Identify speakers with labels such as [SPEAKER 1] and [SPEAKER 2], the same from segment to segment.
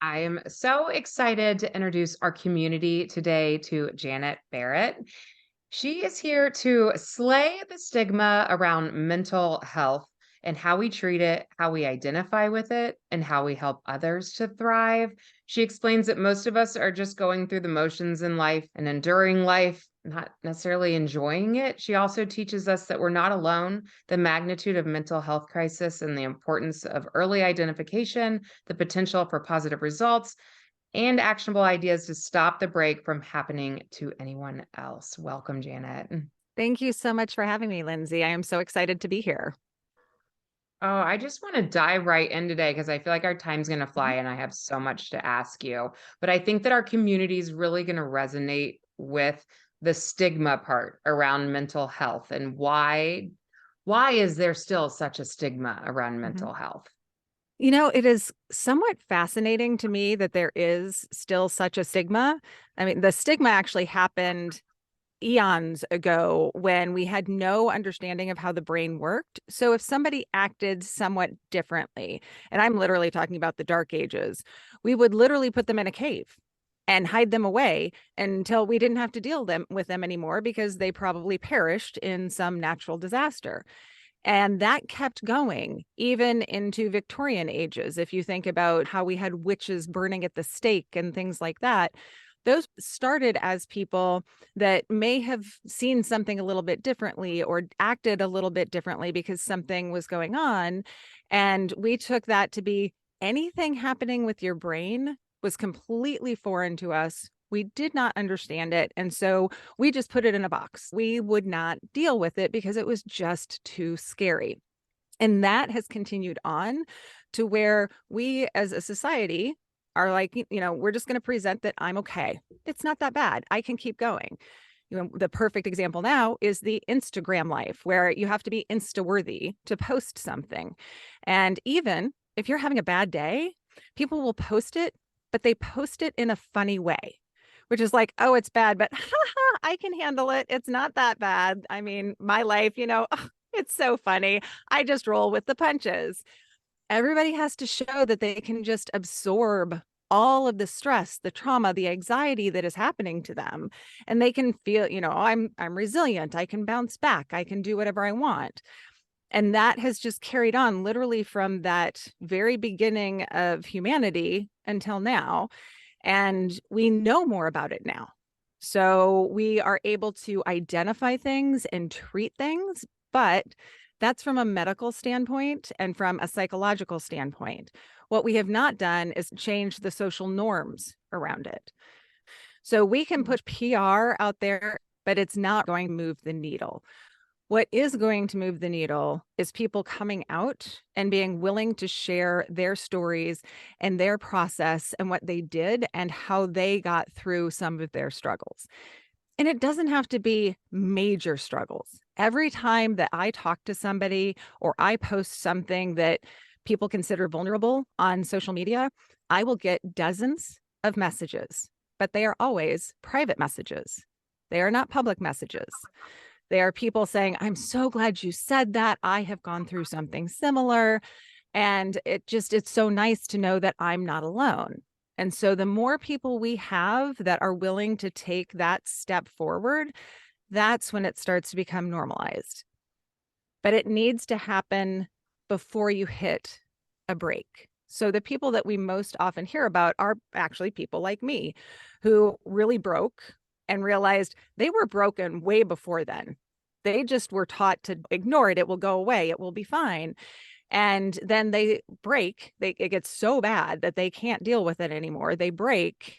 [SPEAKER 1] I am so excited to introduce our community today to Janet Barrett. She is here to slay the stigma around mental health and how we treat it, how we identify with it, and how we help others to thrive. She explains that most of us are just going through the motions in life and enduring life, not necessarily enjoying it. She also teaches us that we're not alone, the magnitude of mental health crisis and the importance of early identification, the potential for positive results, and actionable ideas to stop the break from happening to anyone else. Welcome, Janet.
[SPEAKER 2] Thank you so much for having me, Lindsay. I am so excited to be here.
[SPEAKER 1] Oh, I just want to dive right in today because I feel like our time's going to
[SPEAKER 2] Mhm.
[SPEAKER 1] fly and I have so much to ask you. But I think that our community is really going to resonate with the stigma part around mental health and why is there still such a stigma around
[SPEAKER 2] Mhm.
[SPEAKER 1] mental health?
[SPEAKER 2] It is somewhat fascinating to me that there is still such a stigma. I mean, the stigma actually happened eons ago when we had no understanding of how the brain worked. So if somebody acted somewhat differently, and I'm literally talking about the dark ages, we would literally put them in a cave and hide them away until we didn't have to deal with them anymore because they probably perished in some natural disaster. And that kept going even into Victorian ages. If you think about how we had witches burning at the stake and things like that, those started as people that may have seen something a little bit differently or acted a little bit differently because something was going on. And we took that to be anything happening with your brain was completely foreign to us. We did not understand it. And so we just put it in a box. We would not deal with it because it was just too scary. And that has continued on to where we as a society are like, we're just going to present that I'm okay. It's not that bad. I can keep going. The perfect example now is the Instagram life where you have to be Insta worthy to post something. And even if you're having a bad day, people will post it, but they post it in a funny way, which is like, oh, it's bad, but I can handle it. It's not that bad. I mean, my life, it's so funny. I just roll with the punches. Everybody has to show that they can just absorb all of the stress, the trauma, the anxiety that is happening to them, and they can feel, I'm resilient. I can bounce back. I can do whatever I want. And that has just carried on literally from that very beginning of humanity until now. And we know more about it now. So we are able to identify things and treat things, but that's from a medical standpoint and from a psychological standpoint. What we have not done is change the social norms around it. So we can put PR out there, but it's not going to move the needle. What is going to move the needle is people coming out and being willing to share their stories and their process and what they did and how they got through some of their struggles. And it doesn't have to be major struggles. Every time that I talk to somebody or I post something that people consider vulnerable on social media, I will get dozens of messages, but they are always private messages. They are not public messages. They are people saying, I'm so glad you said that. I have gone through something similar. And it's so nice to know that I'm not alone. And so the more people we have that are willing to take that step forward, that's when it starts to become normalized. But it needs to happen before you hit a break. So the people that we most often hear about are actually people like me who really broke and realized they were broken way before then. They just were taught to ignore it. It will go away. It will be fine. And then they break. It gets so bad that they can't deal with it anymore. They break,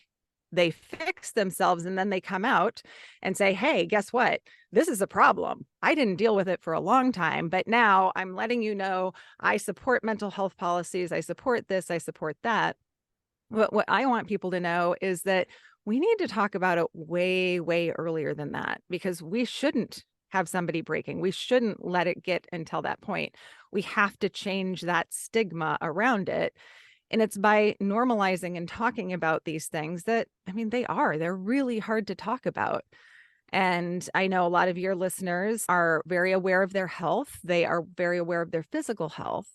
[SPEAKER 2] they fix themselves, and then they come out and say, hey, guess what? This is a problem. I didn't deal with it for a long time, but now I'm letting you know I support mental health policies. I support this. I support that. What I want people to know is that we need to talk about it way, way earlier than that because we shouldn't have somebody breaking. We shouldn't let it get until that point. We have to change that stigma around it. And it's by normalizing and talking about these things that, I mean, they're really hard to talk about. And I know a lot of your listeners are very aware of their health. They are very aware of their physical health,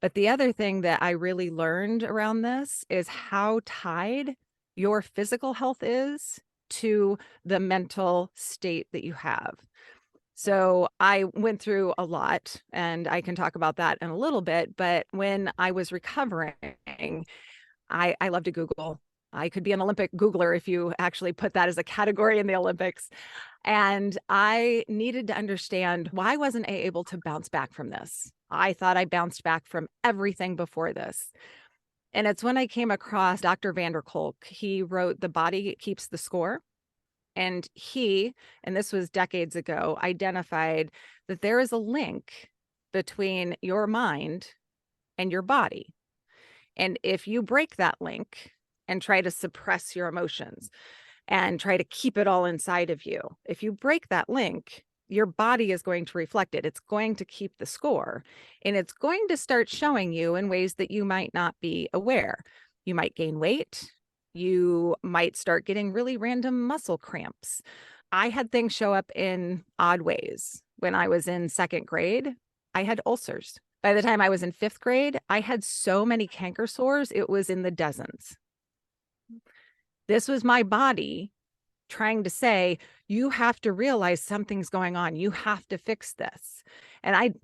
[SPEAKER 2] But the other thing that I really learned around this is how tied your physical health is to the mental state that you have. So I went through a lot, and I can talk about that in a little bit. But when I was recovering, I love to Google. I could be an Olympic Googler if you actually put that as a category in the Olympics. And I needed to understand, why wasn't I able to bounce back from this? I thought I bounced back from everything before this. And it's when I came across Dr. Kolk. He wrote The Body Keeps the Score. And he, and this was decades ago, identified that there is a link between your mind and your body. And if you break that link and try to suppress your emotions and try to keep it all inside of you, if you break that link, your body is going to reflect it. It's going to keep the score, and it's going to start showing you in ways that you might not be aware. You might gain weight. You might start getting really random muscle cramps. I had things show up in odd ways. When I was in second grade, I had ulcers. By the time I was in fifth grade, I had so many canker sores, it was in the dozens. This was my body trying to say, you have to realize something's going on. You have to fix this. And I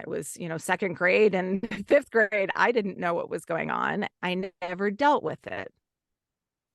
[SPEAKER 2] was, second grade and fifth grade. I didn't know what was going on. I never dealt with it.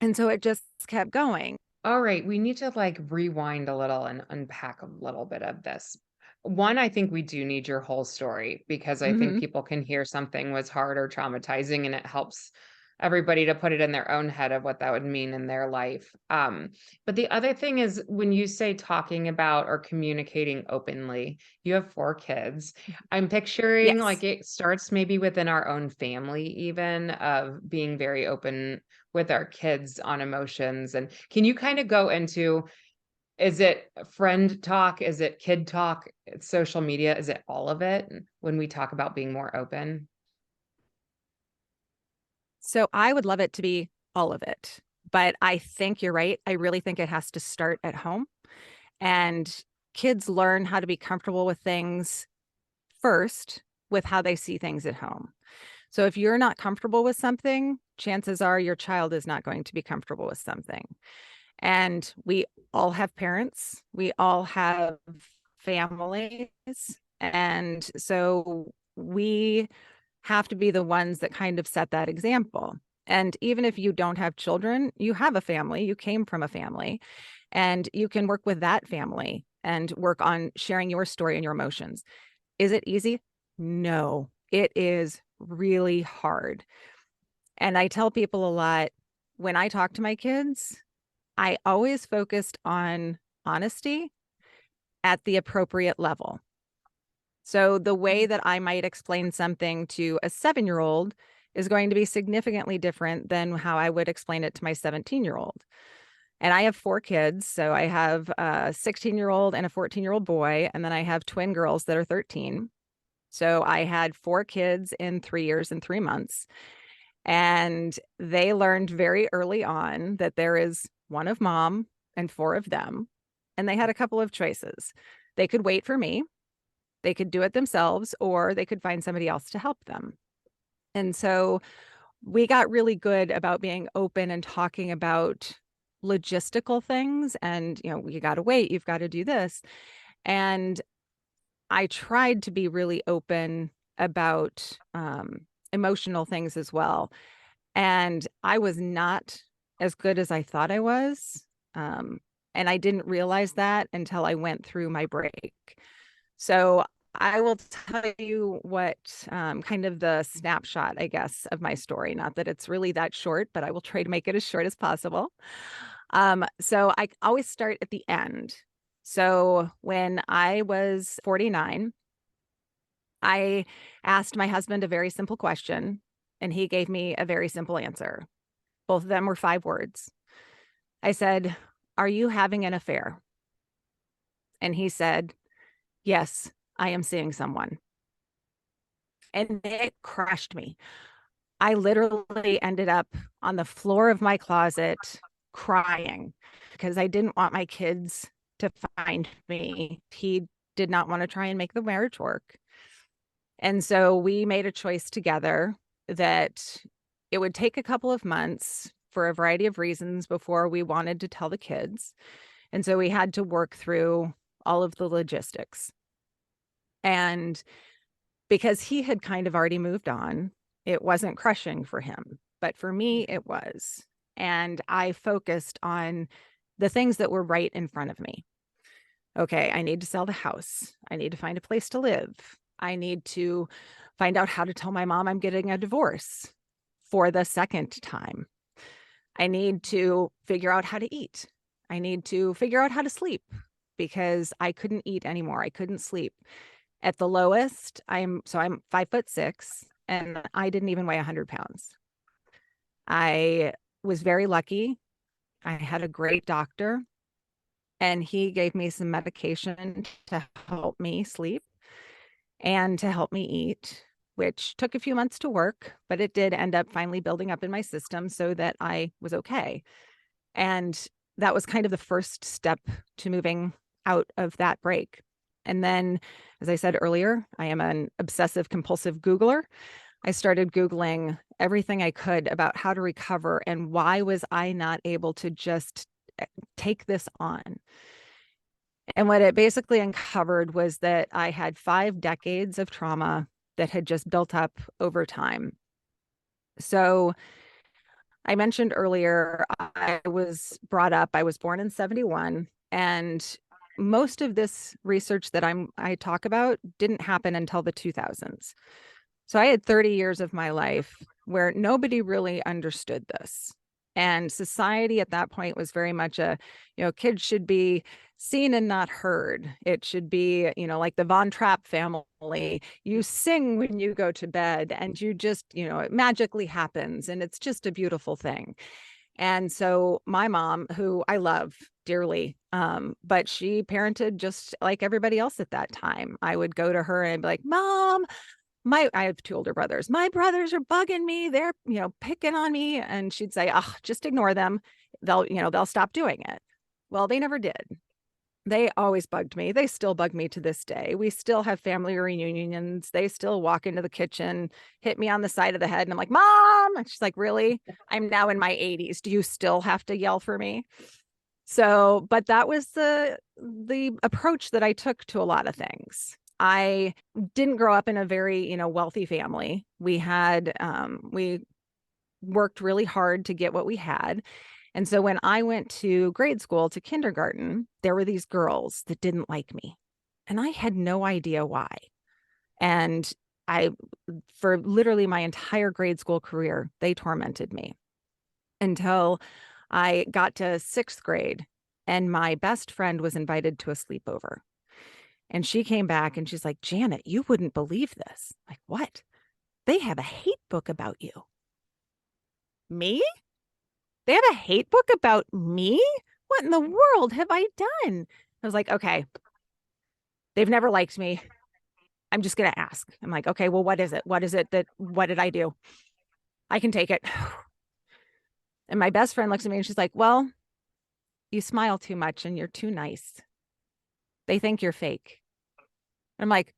[SPEAKER 2] And so it just kept going.
[SPEAKER 1] All right, we need to like rewind a little and unpack a little bit of this. One, I think we do need your whole story because I think
[SPEAKER 2] Mm-hmm.
[SPEAKER 1] people can hear something was hard or traumatizing and it helps everybody to put it in their own head of what that would mean in their life. But the other thing is when you say talking about or communicating openly, you have 4 kids. I'm picturing like
[SPEAKER 2] Yes.
[SPEAKER 1] it starts maybe within our own family, even of being very open with our kids on emotions. And can you kind of go into, is it friend talk? Is it kid talk? It's social media? Is it all of it when we talk about being more open?
[SPEAKER 2] So I would love it to be all of it. But I think you're right. I really think it has to start at home. And kids learn how to be comfortable with things first with how they see things at home. So if you're not comfortable with something, chances are your child is not going to be comfortable with something. And we all have parents, we all have families. And so we have to be the ones that kind of set that example. And even if you don't have children, you have a family, you came from a family, and you can work with that family and work on sharing your story and your emotions. Is it easy? No, it is really hard. And I tell people a lot, when I talk to my kids, I always focused on honesty at the appropriate level. So the way that I might explain something to a 7-year-old is going to be significantly different than how I would explain it to my 17-year-old. And I have 4 kids. So I have a 16-year-old and a 14-year-old boy. And then I have twin girls that are 13. So I had 4 kids in 3 years and 3 months. And they learned very early on that there is one of mom and 4 of them. And they had a couple of choices. They could wait for me, they could do it themselves, or they could find somebody else to help them. And so we got really good about being open and talking about logistical things. And, you got to wait, you've got to do this. And I tried to be really open about emotional things as well. And I was not as good as I thought I was. Um, and I didn't realize that until I went through my break. So I will tell you what kind of the snapshot, I guess, of my story. Not that it's really that short, but I will try to make it as short as possible. So I always start at the end. So when I was 49, I asked my husband a very simple question, and he gave me a very simple answer. Both of them were 5 words. I said, "Are you having an affair?" And he said, "Yes, I am seeing someone." And it crushed me. I literally ended up on the floor of my closet crying because I didn't want my kids to find me. He did not want to try and make the marriage work. And so we made a choice together that it would take a couple of months for a variety of reasons before we wanted to tell the kids. And so we had to work through all of the logistics. And because he had kind of already moved on, it wasn't crushing for him. But for me, it was. And I focused on the things that were right in front of me. Okay, I need to sell the house. I need to find a place to live. I need to find out how to tell my mom I'm getting a divorce for the second time. I need to figure out how to eat. I need to figure out how to sleep because I couldn't eat anymore. I couldn't sleep. At the lowest, I'm 5'6" and I didn't even weigh 100 pounds. I was very lucky. I had a great doctor and he gave me some medication to help me sleep and to help me eat, which took a few months to work, but it did end up finally building up in my system so that I was okay. And that was kind of the first step to moving out of that break. And then, as I said earlier, I am an obsessive compulsive Googler. I started Googling everything I could about how to recover and why was I not able to just take this on. And what it basically uncovered was that I had 5 decades of trauma that had just built up over time. So I mentioned earlier, I was brought up, I was born in 71, and most of this research that I talk about didn't happen until the 2000s. So I had 30 years of my life where nobody really understood this. And society at that point was very much kids should be seen and not heard. It should be, like the Von Trapp family. You sing when you go to bed and you just, it magically happens. And it's just a beautiful thing. And so my mom, who I love dearly, but she parented just like everybody else at that time. I would go to her and be like, Mom, I have 2 older brothers. My brothers are bugging me. They're, picking on me. And she'd say, oh, just ignore them. They'll stop doing it. Well, they never did. They always bugged me. They still bug me to this day. We still have family reunions. They still walk into the kitchen, hit me on the side of the head. And I'm like, Mom. And she's like, really? I'm now in my 80s. Do you still have to yell for me? So, but that was the approach that I took to a lot of things. I didn't grow up in a very, wealthy family. We worked really hard to get what we had. And so when I went to grade school, to kindergarten, there were these girls that didn't like me. And I had no idea why. And for literally my entire grade school career, they tormented me until I got to 6th grade and my best friend was invited to a sleepover. And she came back and she's like, Janet, you wouldn't believe this. Like, what? They have a hate book about you. Me? They have a hate book about me? What in the world have I done? I was like, okay, they've never liked me. I'm just going to ask. I'm like, okay, well, what is it? What did I do? I can take it. And my best friend looks at me and she's like, well, you smile too much and you're too nice. They think you're fake. I'm like,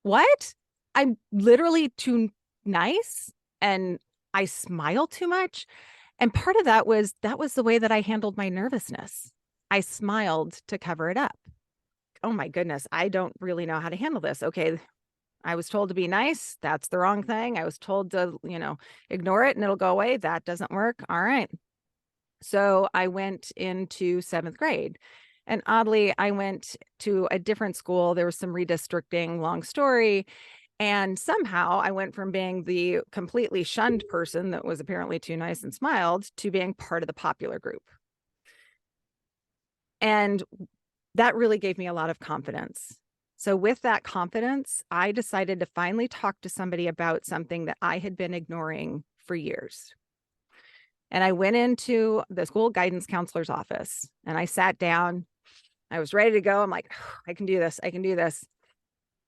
[SPEAKER 2] what? I'm literally too nice and I smile too much. And part of that was the way that I handled my nervousness. I smiled to cover it up. Oh my goodness, I don't really know how to handle this. Okay, I was told to be nice. That's the wrong thing. I was told to, ignore it and it'll go away. That doesn't work. All right. So I went into 7th grade. And oddly, I went to a different school. There was some redistricting, long story. And somehow I went from being the completely shunned person that was apparently too nice and smiled to being part of the popular group. And that really gave me a lot of confidence. So with that confidence, I decided to finally talk to somebody about something that I had been ignoring for years. And I went into the school guidance counselor's office and I sat down. I was ready to go. I'm like, I can do this. I can do this.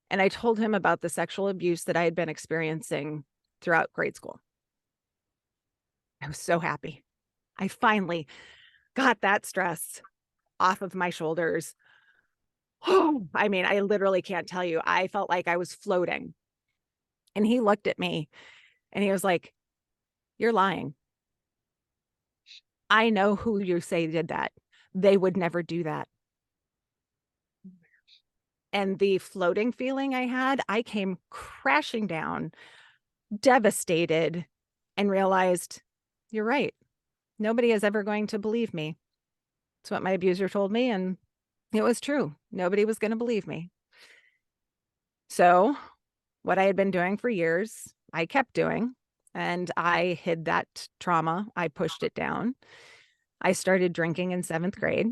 [SPEAKER 2] And I told him about the sexual abuse that I had been experiencing throughout grade school. I was so happy. I finally got that stress off of my shoulders. Oh, I mean, I literally can't tell you. I felt like I was floating. And he looked at me and he was like, "You're lying. I know who you say did that. They would never do that." And the floating feeling I had, I came crashing down, devastated, and realized, you're right. Nobody is ever going to believe me. It's what my abuser told me, and it was true. Nobody was going to believe me. So, what I had been doing for years, I kept doing, and I hid that trauma. I pushed it down. I started drinking in 7th grade.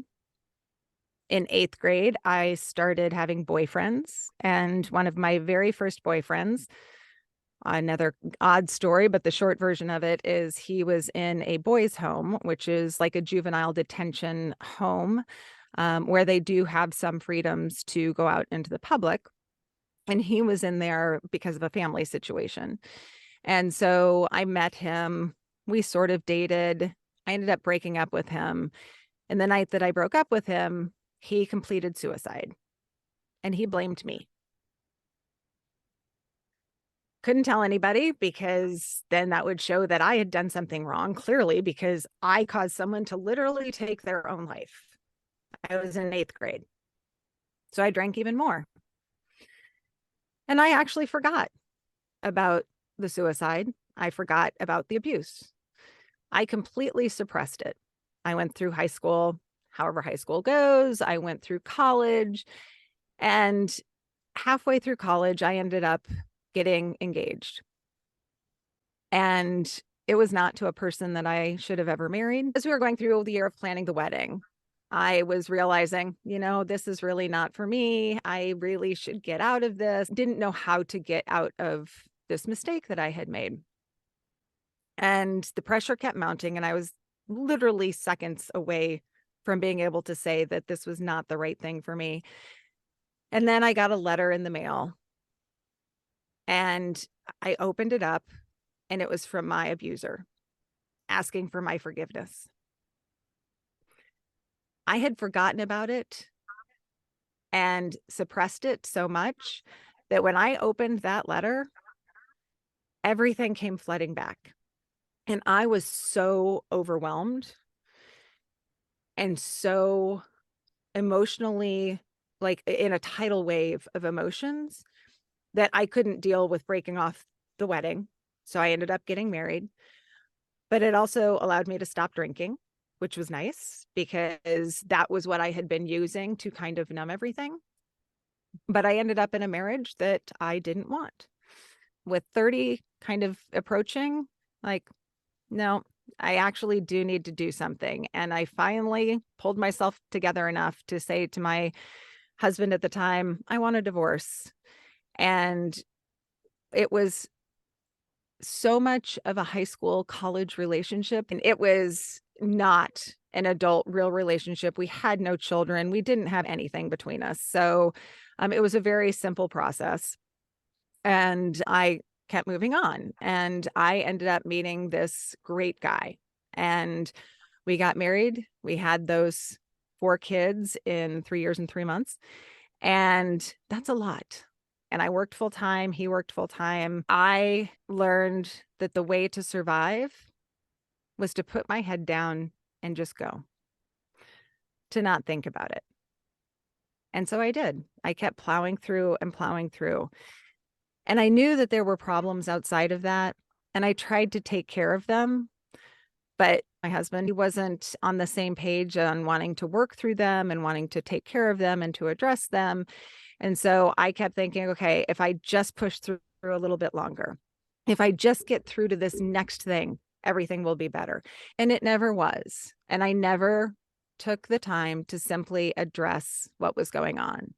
[SPEAKER 2] In 8th grade, I started having boyfriends. And one of my very first boyfriends, another odd story, but the short version of it is he was in a boys' home, which is like a juvenile detention home, where they do have some freedoms to go out into the public. And he was in there because of a family situation. And so I met him. We sort of dated. I ended up breaking up with him. And the night that I broke up with him, he completed suicide and he blamed me. Couldn't tell anybody because then that would show that I had done something wrong, clearly, because I caused someone to literally take their own life. I was in 8th grade. So I drank even more. And I actually forgot about the suicide. I forgot about the abuse. I completely suppressed it. I went through high school, however high school goes. I went through college, and halfway through college, I ended up getting engaged. And it was not to a person that I should have ever married. As we were going through the year of planning the wedding, I was realizing, this is really not for me. I really should get out of this. Didn't know how to get out of this mistake that I had made. And the pressure kept mounting, and I was literally seconds away from being able to say that this was not the right thing for me. And then I got a letter in the mail, and I opened it up, and it was from my abuser asking for my forgiveness. I had forgotten about it and suppressed it so much that when I opened that letter, everything came flooding back. And I was so overwhelmed and so emotionally, like in a tidal wave of emotions, that I couldn't deal with breaking off the wedding. So I ended up getting married. But it also allowed me to stop drinking, which was nice because that was what I had been using to kind of numb everything. But I ended up in a marriage that I didn't want. With 30 kind of approaching, like, no, I actually do need to do something. And I finally pulled myself together enough to say to my husband at the time, I want a divorce. And it was so much of a high school college relationship, and it was not an adult real relationship. We had no children. We didn't have anything between us. So it was a very simple process. And I kept moving on, and I ended up meeting this great guy, and we got married. We had those 4 kids in 3 years and 3 months. And that's a lot. And I worked full time. He worked full time. I learned that the way to survive was to put my head down and just go, to not think about it. And so I did. I kept plowing through and plowing through. And I knew that there were problems outside of that. And I tried to take care of them. But my husband, he wasn't on the same page on wanting to work through them and wanting to take care of them and to address them. And so I kept thinking, okay, if I just push through a little bit longer, if I just get through to this next thing, everything will be better. And it never was. And I never took the time to simply address what was going on.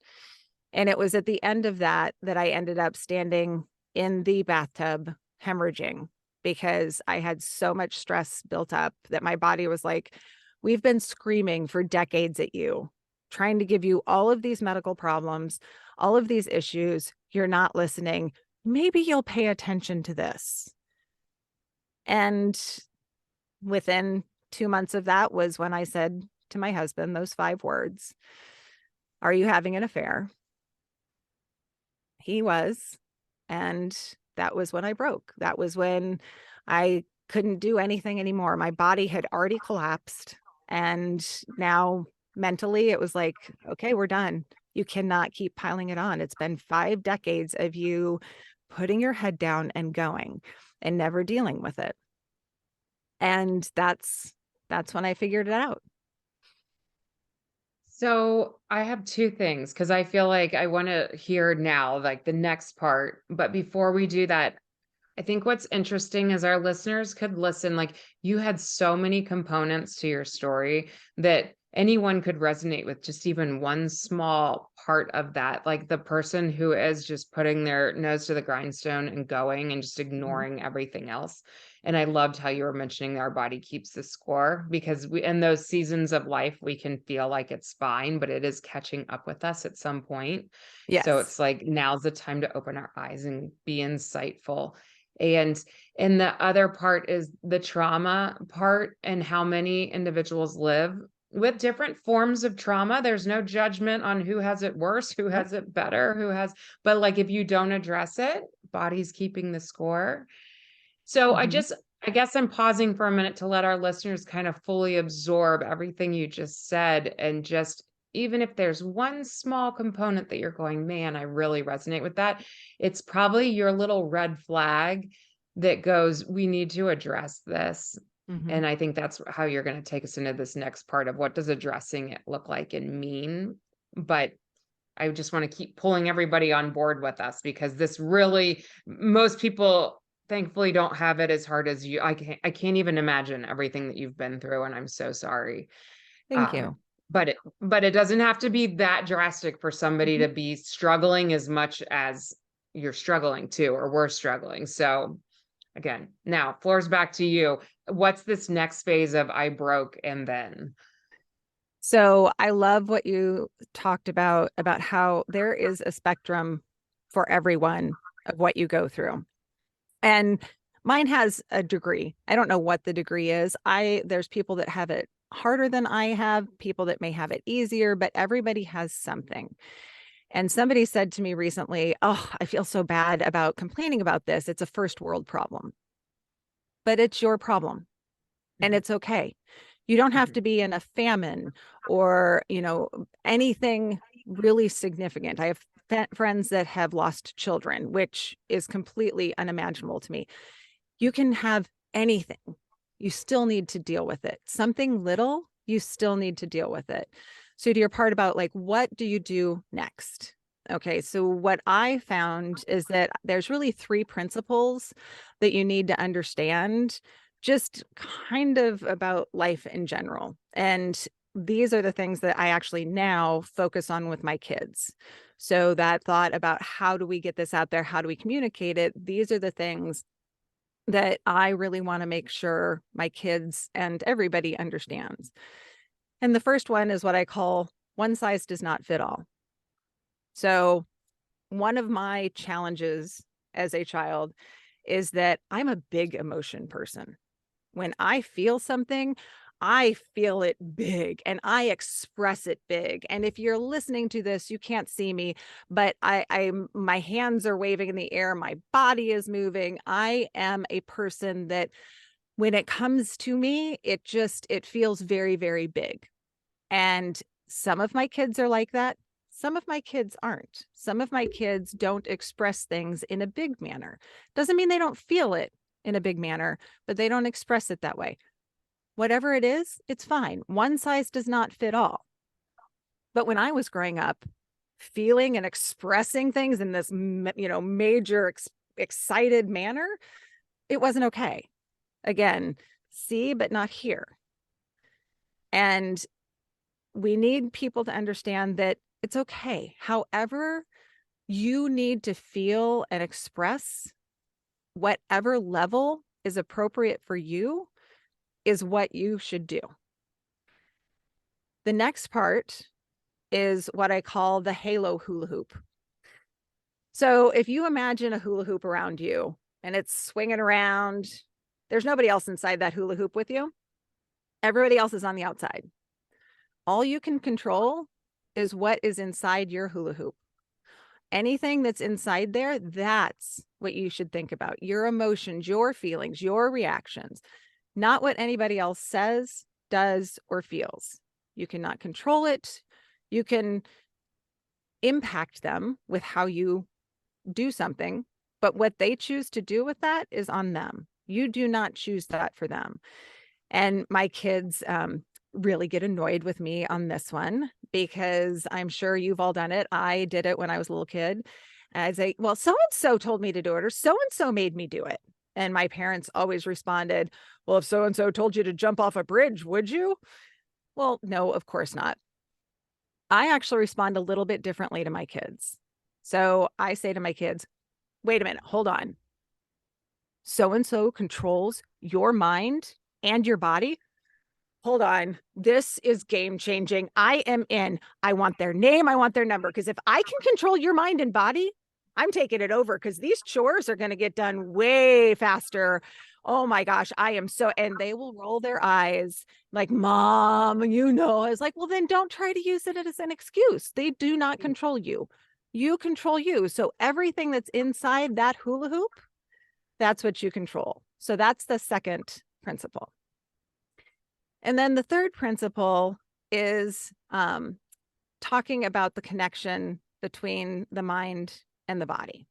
[SPEAKER 2] And it was at the end of that that I ended up standing in the bathtub hemorrhaging because I had so much stress built up that my body was like, we've been screaming for decades at you, trying to give you all of these medical problems, all of these issues. You're not listening. Maybe you'll pay attention to this. And within 2 months of that was when I said to my husband those 5 words, are you having an affair? He was. And that was when I broke. That was when I couldn't do anything anymore. My body had already collapsed. And now mentally, it was like, okay, we're done. You cannot keep piling it on. It's been 5 decades of you putting your head down and going and never dealing with it. And that's when I figured it out.
[SPEAKER 1] So I have two things because I feel like I want to hear now, like the next part. But before we do that, I think what's interesting is our listeners could listen. Like you had so many components to your story that anyone could resonate with just even one small part of that. Like the person who is just putting their nose to the grindstone and going and just
[SPEAKER 2] Mhm.
[SPEAKER 1] ignoring everything else. And I loved how you were mentioning our body keeps the score because we, in those seasons of life, we can feel like it's fine, but it is catching up with us at some point. So
[SPEAKER 2] Yes.
[SPEAKER 1] it's like now's the time to open our eyes and be insightful. And the other part is the trauma part and how many individuals live with different forms of trauma. There's no judgment on who has it worse, who
[SPEAKER 2] Nope.
[SPEAKER 1] has it better, who has, but like if you don't address it, body's keeping the score. So
[SPEAKER 2] Mhm.
[SPEAKER 1] I guess I'm pausing for a minute to let our listeners kind of fully absorb everything you just said and just even if there's one small component that you're going, man, I really resonate with that, it's probably your little red flag that goes, we need to address this.
[SPEAKER 2] Mhm.
[SPEAKER 1] And I think that's how you're going to take us into this next part of what does addressing it look like and mean. But I just want to keep pulling everybody on board with us because this really, most people thankfully don't have it as hard as you. I can't even imagine everything that you've been through, and I'm so sorry.
[SPEAKER 2] Thank
[SPEAKER 1] Um,
[SPEAKER 2] you.
[SPEAKER 1] but it doesn't have to be that drastic for somebody
[SPEAKER 2] Mhm.
[SPEAKER 1] to be struggling as much as you're struggling too, or we're struggling. So again, now floor's back to you. What's this next phase of I broke and then?
[SPEAKER 2] So I love what you talked about how there is a spectrum for everyone of what you go through. And mine has a degree. I don't know what the degree is. There's people that have it harder than I have, people that may have it easier, but everybody has something. And somebody said to me recently, "Oh, I feel so bad about complaining about this. It's a first world problem." But it's your problem and
[SPEAKER 1] Mhm,
[SPEAKER 2] it's okay. You don't have
[SPEAKER 1] mhm.
[SPEAKER 2] to be in a famine or, anything really significant. I have friends that have lost children, which is completely unimaginable to me. You can have anything. You still need to deal with it. Something little, you still need to deal with it. So to your part about like, what do you do next? Okay, so what I found is that there's really three principles that you need to understand, just kind of about life in general. And these are the things that I actually now focus on with my kids. So that thought about how do we get this out there? How do we communicate it? These are the things that I really want to make sure my kids and everybody understands. And the first one is what I call one size does not fit all. So, one of my challenges as a child is that I'm a big emotion person. When I feel something, I feel it big and I express it big. And if you're listening to this, you can't see me, but my hands are waving in the air, my body is moving. I am a person that when it comes to me, it feels very, very big. And some of my kids are like that. Some of my kids aren't. Some of my kids don't express things in a big manner. Doesn't mean they don't feel it in a big manner, but they don't express it that way. Whatever it is, it's fine. One size does not fit all. But when I was growing up, feeling and expressing things in this, major excited manner, it wasn't okay. Again, see, but not hear. And we need people to understand that it's okay. However, you need to feel and express whatever level is appropriate for you is what you should do. The next part is what I call the halo hula hoop. So if you imagine a hula hoop around you and it's swinging around, there's nobody else inside that hula hoop with you. Everybody else is on the outside. All you can control is what is inside your hula hoop. Anything that's inside there, that's what you should think about. Your emotions, your feelings, your reactions, not what anybody else says, does, or feels. You cannot control it. You can impact them with how you do something, but what they choose to do with that is on them. You do not choose that for them. And my kids really get annoyed with me on this one because I'm sure you've all done it. I did it when I was a little kid. And I'd say, well, so and so told me to do it, or so and so made me do it. And my parents always responded, well, if so and so told you to jump off a bridge, would you? Well, no, of course not. I actually respond a little bit differently to my kids. So I say to my kids, wait a minute, hold on. So and so controls your mind and your body. Hold on. This is game changing. I am in. I want their name. I want their number. Because if I can control your mind and body, I'm taking it over because these chores are going to get done way faster. Oh my gosh. I am so, and they will roll their eyes like, Mom, you know. I was like, well, then don't try to use it as an excuse. They do not control you. You control you. So everything that's inside that hula hoop, that's what you control. So that's the second principle. And then the third principle is talking about the connection between the mind and the body,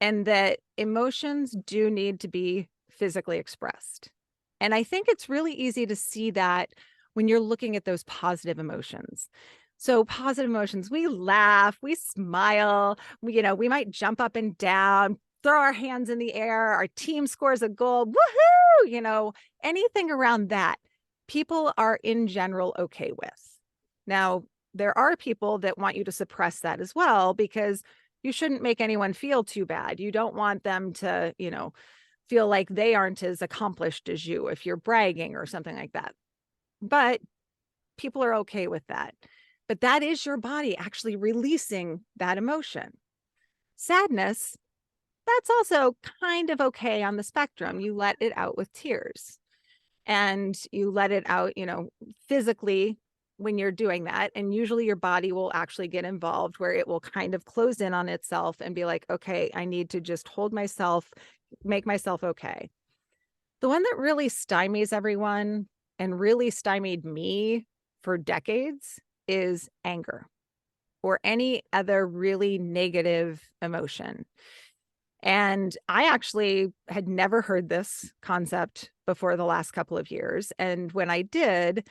[SPEAKER 2] and that emotions do need to be physically expressed. And I think it's really easy to see that when you're looking at those positive emotions. So positive emotions, we laugh, we smile, we might jump up and down, throw our hands in the air, our team scores a goal, woohoo, anything around that, people are in general okay with. Now, there are people that want you to suppress that as well, because you shouldn't make anyone feel too bad. You don't want them to, feel like they aren't as accomplished as you if you're bragging or something like that. But people are okay with that. But that is your body actually releasing that emotion. Sadness, that's also kind of okay on the spectrum. You let it out with tears, and you let it out, physically when you're doing that. And usually your body will actually get involved, where it will kind of close in on itself and be like, okay, I need to just hold myself, make myself okay. The one that really stymies everyone and really stymied me for decades is anger or any other really negative emotion. And I actually had never heard this concept before the last couple of years. And when I did,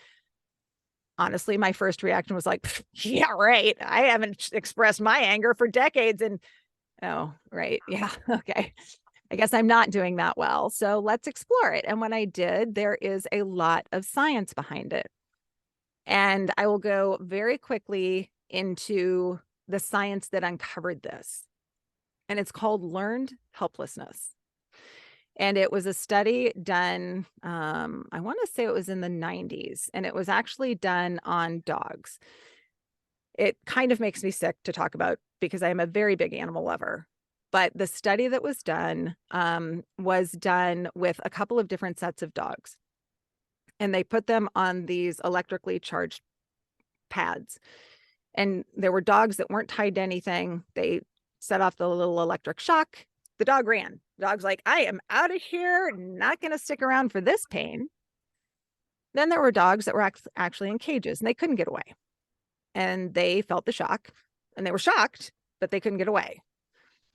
[SPEAKER 2] honestly, my first reaction was like, yeah, right. I haven't expressed my anger for decades. And oh, right. Yeah. Okay. I guess I'm not doing that well. So let's explore it. And when I did, there is a lot of science behind it. And I will go very quickly into the science that uncovered this. And it's called learned helplessness. And it was a study done, I want to say it was in the 90s, and it was actually done on dogs. It kind of makes me sick to talk about because I'm a very big animal lover. But the study that was done with a couple of different sets of dogs. And they put them on these electrically charged pads. And there were dogs that weren't tied to anything. They set off the little electric shock. The dog ran. The dog's like, I am out of here, not going to stick around for this pain. Then there were dogs that were actually in cages and they couldn't get away. And they felt the shock and they were shocked, but they couldn't get away.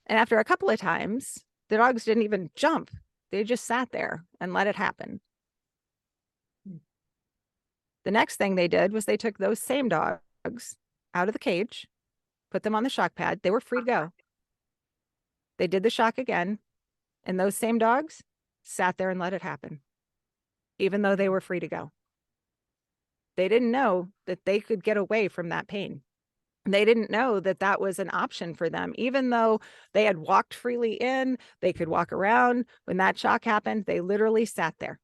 [SPEAKER 2] And after a couple of times, the dogs didn't even jump. They just sat there and let it happen. The next thing they did was they took those same dogs out of the cage, put them on the shock pad. They were free to go. They did the shock again, and those same dogs sat there and let it happen, even though they were free to go. They didn't know that they could get away from that pain. They didn't know that that was an option for them. Even though they had walked freely in, they could walk around. When that shock happened, they literally sat there.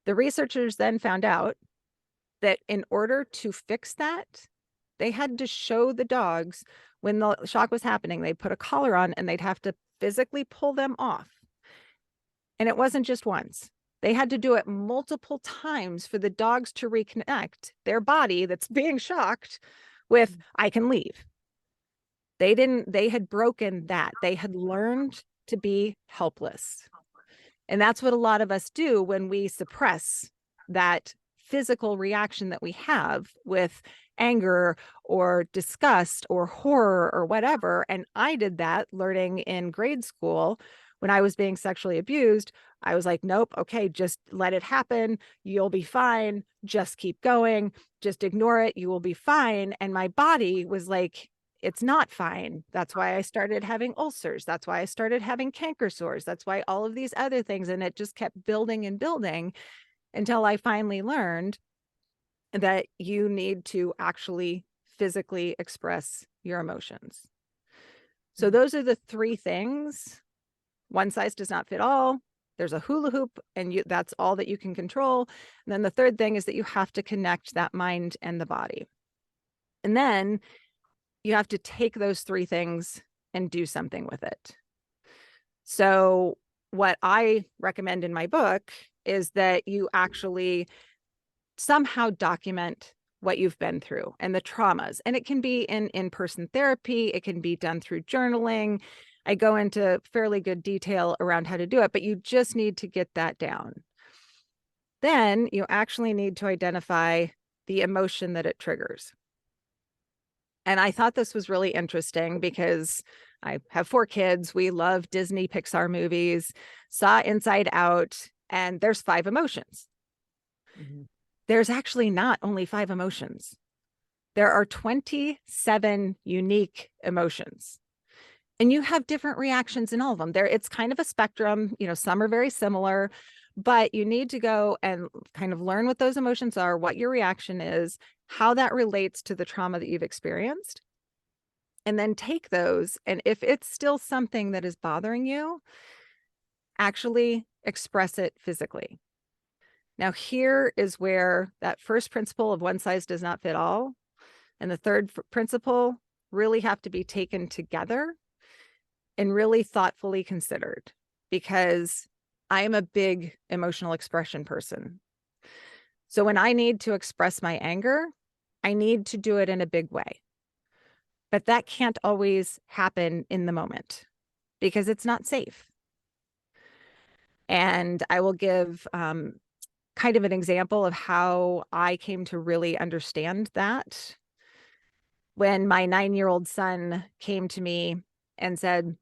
[SPEAKER 2] The researchers then found out that in order to fix that, they had to show the dogs when the shock was happening, they'd put a collar on and they'd have to physically pull them off. And it wasn't just once. They had to do it multiple times for the dogs to reconnect their body that's being shocked with, I can leave. They had broken that. They had learned to be helpless. And that's what a lot of us do when we suppress that physical reaction that we have with anger or disgust or horror or whatever. And I did that learning in grade school when I was being sexually abused. I was like, nope, okay, just let it happen. You'll be fine. Just keep going. Just ignore it. You will be fine. And my body was like, it's not fine. That's why I started having ulcers. That's why I started having canker sores. That's why all of these other things. And it just kept building and building until I finally learned that you need to actually physically express your emotions. So those are the three things. One size does not fit all. There's a hula hoop, and that's all that you can control. And then the third thing is that you have to connect that mind and the body. And then you have to take those three things and do something with it. So what I recommend in my book is that you actually somehow document what you've been through and the traumas. And it can be in-person therapy. It can be done through journaling. I go into fairly good detail around how to do it, but you just need to get that down. Then you actually need to identify the emotion that it triggers. And I thought this was really interesting because I have 4 kids. We love Disney Pixar movies, saw Inside Out, and there's 5 emotions.
[SPEAKER 1] Mm-hmm.
[SPEAKER 2] There's actually not only 5 emotions. There are 27 unique emotions. And you have different reactions in all of them. It's kind of a spectrum, some are very similar, but you need to go and kind of learn what those emotions are, what your reaction is, how that relates to the trauma that you've experienced. And then take those. And if it's still something that is bothering you, actually express it physically. Now, here is where that first principle of one size does not fit all and the third principle really have to be taken together and really thoughtfully considered, because I am a big emotional expression person. So when I need to express my anger, I need to do it in a big way. But that can't always happen in the moment because it's not safe. And I will give kind of an example of how I came to really understand that. When my 9-year-old son came to me and said,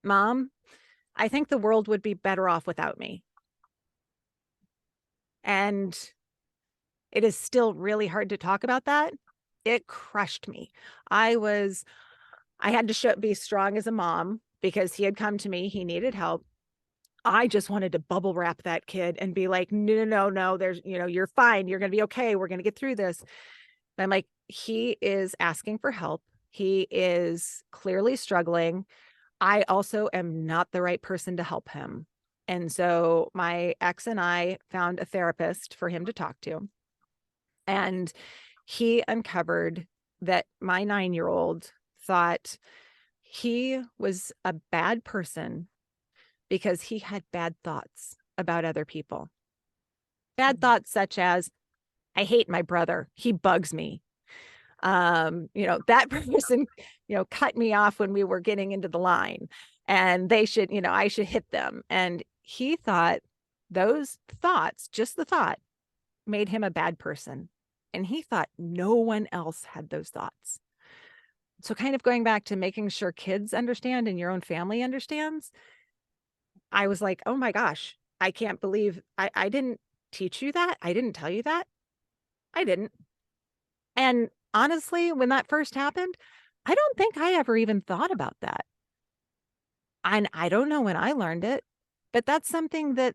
[SPEAKER 2] Mom, I think the world would be better off without me. And it is still really hard to talk about that. It crushed me. I had to be strong as a mom because he had come to me, he needed help. I just wanted to bubble wrap that kid and be like, no, there's, you're fine. You're going to be okay. We're going to get through this. And I'm like, he is asking for help. He is clearly struggling. I also am not the right person to help him. And so my ex and I found a therapist for him to talk to. And he uncovered that my 9-year-old thought he was a bad person because he had bad thoughts about other people. Bad thoughts such as, I hate my brother. He bugs me. That person, cut me off when we were getting into the line and they should, I should hit them. And he thought those thoughts, just the thought, made him a bad person. And he thought no one else had those thoughts. So kind of going back to making sure kids understand and your own family understands, I was like, oh my gosh, I can't believe I didn't teach you that. I didn't tell you that. I didn't. And honestly, when that first happened, I don't think I ever even thought about that. And I don't know when I learned it, but that's something that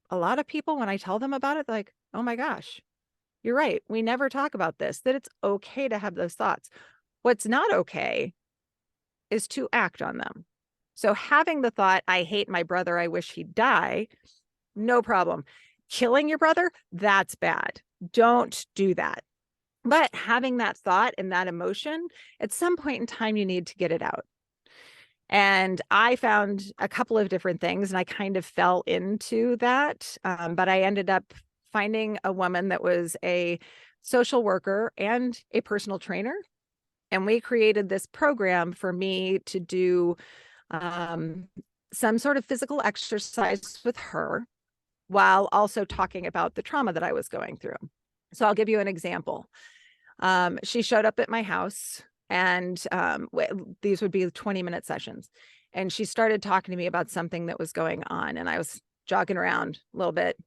[SPEAKER 2] a lot of people, when I tell them about it, they're like, oh my gosh, you're right. We never talk about this, that it's okay to have those thoughts. What's not okay is to act on them. So having the thought, I hate my brother, I wish he'd die, no problem. Killing your brother, that's bad. Don't do that. But having that thought and that emotion, at some point in time, you need to get it out. And I found a couple of different things and I kind of fell into that. But I ended up finding a woman that was a social worker and a personal trainer. And we created this program for me to do um, some sort of physical exercise with her while also talking about the trauma that I was going through. So I'll give you an example. She showed up at my house, and these would be 20-minute sessions. And she started talking to me about something that was going on. And I was jogging around a little bit,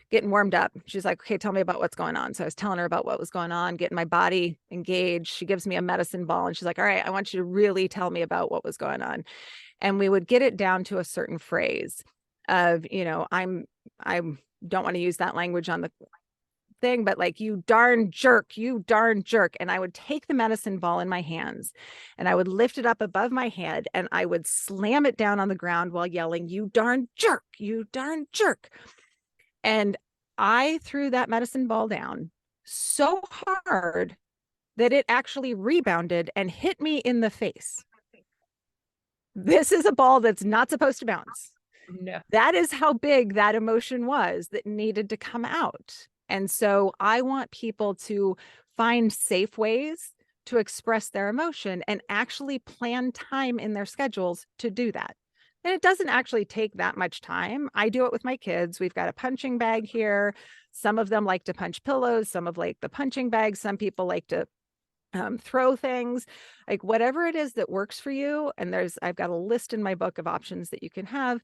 [SPEAKER 2] getting warmed up. She's like, okay, tell me about what's going on. So I was telling her about what was going on, getting my body engaged. She gives me a medicine ball and she's like, all right, I want you to really tell me about what was going on. And we would get it down to a certain phrase of, I don't want to use that language on the thing, but like, you darn jerk, you darn jerk. And I would take the medicine ball in my hands and I would lift it up above my head and I would slam it down on the ground while yelling, you darn jerk, you darn jerk. And I threw that medicine ball down so hard that it actually rebounded and hit me in the face. This is a ball that's not supposed to bounce.
[SPEAKER 1] No.
[SPEAKER 2] That is how big that emotion was that needed to come out. And so I want people to find safe ways to express their emotion and actually plan time in their schedules to do that. And it doesn't actually take that much time. I do it with my kids. We've got a punching bag here. Some of them like to punch pillows. Some of like the punching bag. Some people like to throw things, like whatever it is that works for you. And I've got a list in my book of options that you can have.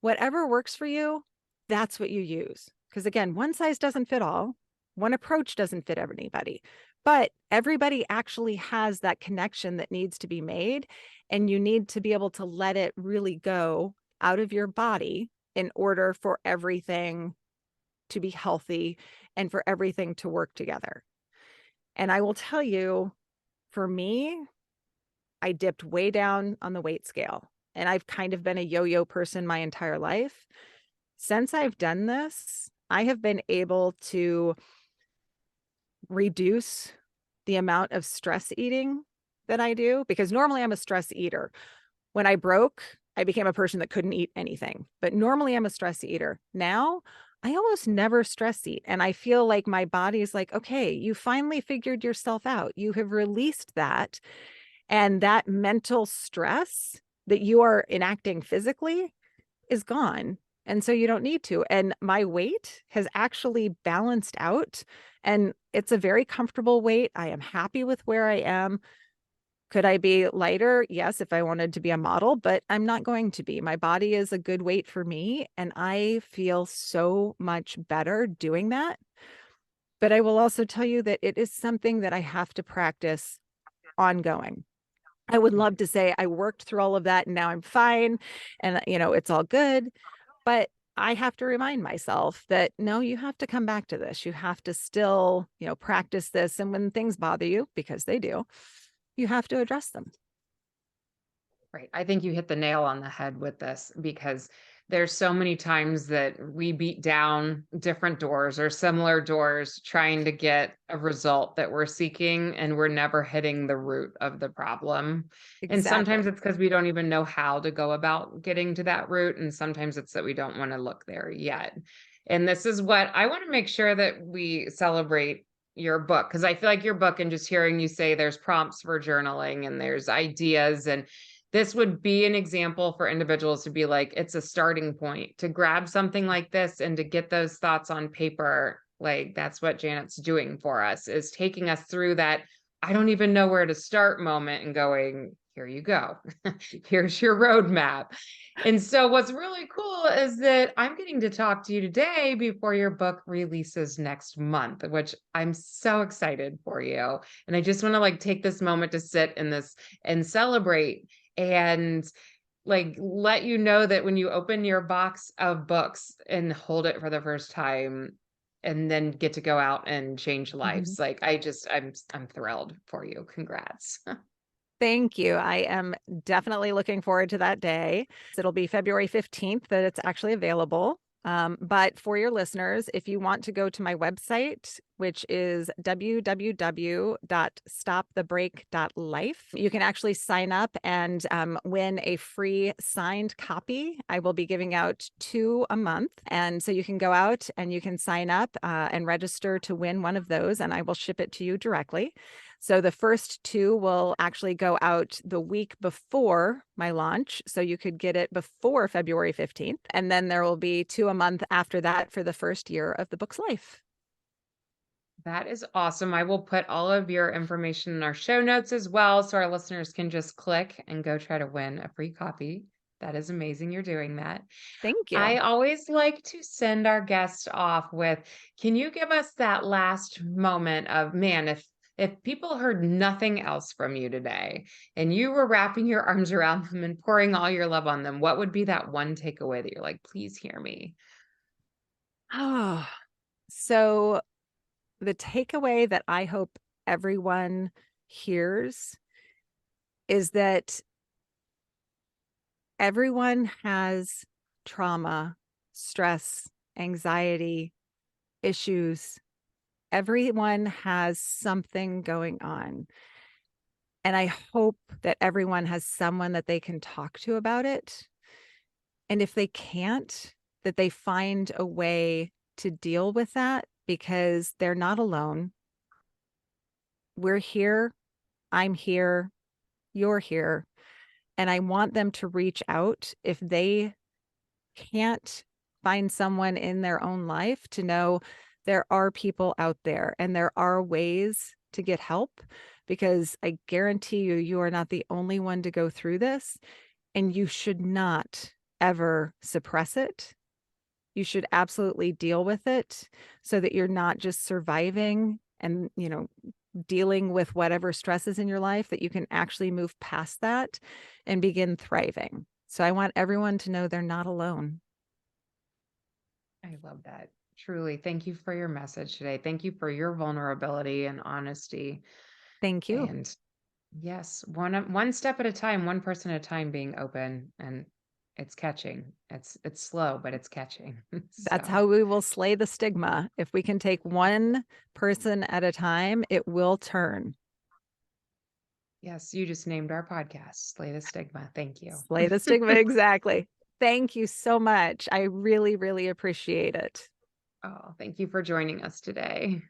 [SPEAKER 2] Whatever works for you, that's what you use. Because again, one size doesn't fit all. One approach doesn't fit anybody, but everybody actually has that connection that needs to be made. And you need to be able to let it really go out of your body in order for everything to be healthy and for everything to work together. And I will tell you, for me, I dipped way down on the weight scale. And I've kind of been a yo-yo person my entire life. Since I've done this, I have been able to reduce the amount of stress eating that I do, because normally I'm a stress eater. When I broke, I became a person that couldn't eat anything, but normally I'm a stress eater. Now, I almost never stress eat. And I feel like my body is like, okay, you finally figured yourself out. You have released that. And that mental stress that you are enacting physically is gone. And so you don't need to. And my weight has actually balanced out. And it's a very comfortable weight. I am happy with where I am. Could I be lighter? Yes, if I wanted to be a model, but I'm not going to be. My body is a good weight for me. And I feel so much better doing that. But I will also tell you that it is something that I have to practice ongoing. I would love to say I worked through all of that and now I'm fine and, it's all good. But I have to remind myself that no, you have to come back to this. You have to still, practice this. And when things bother you, because they do, you have to address them.
[SPEAKER 1] Right. I think you hit the nail on the head with this because there's so many times that we beat down different doors or similar doors trying to get a result that we're seeking, and we're never hitting the root of the problem. And sometimes
[SPEAKER 2] Exactly.
[SPEAKER 1] it's because we don't even know how to go about getting to that root. And sometimes it's that we don't want to look there yet. And this is what I want to make sure that we celebrate your book, because I feel like your book, and just hearing you say there's prompts for journaling and there's ideas, and this would be an example for individuals to be like, it's a starting point to grab something like this and to get those thoughts on paper. Like, that's what Janet's doing for us, is taking us through that I don't even know where to start moment and going, here you go. Here's your roadmap. And so what's really cool is that I'm getting to talk to you today before your book releases next month, which I'm so excited for you. And I just want to like take this moment to sit in this and celebrate and like let you know that when you open your box of books and hold it for the first time and then get to go out and change
[SPEAKER 2] Mhm.
[SPEAKER 1] lives, like I'm thrilled for you. Congrats.
[SPEAKER 2] Thank you. I am definitely looking forward to that day. It'll be February 15th that it's actually available. But for your listeners, if you want to go to my website, which is www.stopthebreak.life. You can actually sign up and win a free signed copy. I will be giving out 2 a month. And so you can go out and you can sign up and register to win one of those, and I will ship it to you directly. So the first 2 will actually go out the week before my launch. So you could get it before February 15th. And then there will be 2 a month after that for the first year of the book's life.
[SPEAKER 1] That is awesome. I will put all of your information in our show notes as well, so our listeners can just click and go try to win a free copy. That is amazing you're doing that.
[SPEAKER 2] Thank you.
[SPEAKER 1] I always like to send our guests off with, can you give us that last moment of, man, if people heard nothing else from you today and you were wrapping your arms around them and pouring all your love on them, what would be that one takeaway that you're like, please hear me?
[SPEAKER 2] Oh, so the takeaway that I hope everyone hears is that everyone has trauma, stress, anxiety, issues. Everyone has something going on. And I hope that everyone has someone that they can talk to about it. And if they can't, that they find a way to deal with that because they're not alone. We're here. I'm here. You're here. And I want them to reach out if they can't find someone in their own life, to know there are people out there and there are ways to get help, because I guarantee you, you are not the only one to go through this, and you should not ever suppress it. You should absolutely deal with it so that you're not just surviving and, dealing with whatever stresses in your life, that you can actually move past that and begin thriving. So I want everyone to know they're not alone.
[SPEAKER 1] I love that. Truly. Thank you for your message today. Thank you for your vulnerability and honesty.
[SPEAKER 2] Thank you.
[SPEAKER 1] And yes, one step at a time, one person at a time, being open, and it's catching. It's slow, but it's catching.
[SPEAKER 2] That's
[SPEAKER 1] So,
[SPEAKER 2] how we will slay the stigma. If we can take one person at a time, it will turn.
[SPEAKER 1] yes, you just named our podcast, Slay the Stigma. Thank you.
[SPEAKER 2] Slay the stigma. Exactly. Thank you so much. I really, really appreciate it.
[SPEAKER 1] Oh, thank you for joining us today.